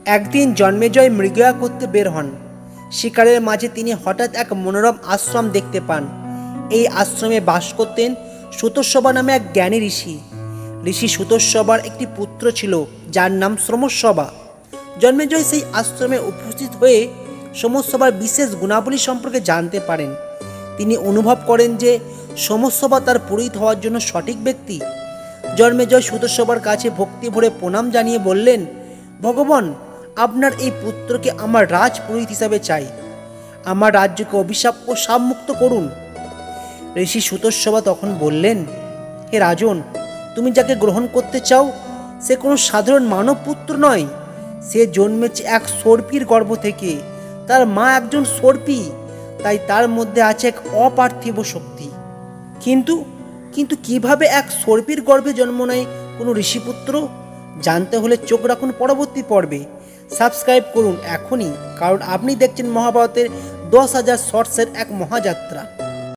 একদিন জন্মেজয় মৃগয়া করতে বের হন। শিকারের মাঝে তিনি হঠাৎ এক মনোরম আশ্রম দেখতে পান। এই আশ্রমে বাস করতেন সুতোৎসবা নামে এক জ্ঞানী ঋষি। ঋষি সুতোৎসবার একটি পুত্র ছিল যার নাম শ্রমস্ববা। জন্মেজয় সেই আশ্রমে উপস্থিত হয়ে শ্রমস্ববার বিশেষ গুণাবলী সম্পর্কে জানতে পারেন। তিনি অনুভব করেন যে শ্রমস্ববা তার পুরোহিত হওয়ার জন্য সঠিক ব্যক্তি। জন্মেজয় সুতোৎসবার কাছে ভক্তি ভরে প্রণাম জানিয়ে বললেন, ভগবান, আপনার এই পুত্রকে আমার রাজপুরোহিত হিসাবে চাই। আমার রাজ্যকে অভিশাপ ও শাপমুক্ত করুন। ঋষি সুতোৎসবা তখন বললেন, হে রাজন, তুমি যাকে গ্রহণ করতে চাও সে কোনো সাধারণ মানব পুত্র নয়। সে জন্মেছে এক সর্পির গর্ভ থেকে। তার মা একজন সর্পি, তাই তার মধ্যে আছে এক অপার্থিব শক্তি। কিন্তু কিন্তু কিভাবে এক সর্পির গর্ভে জন্ম নেয় কোনো ঋষিপুত্র? জানতে হলে চোখ রাখুন পরবর্তী পর্বে। সাবস্ক্রাইব করুন এখনই, কারণ আপনি দেখছেন মহাভারতের 10,000 শর্টসের এক মহাযাত্রা।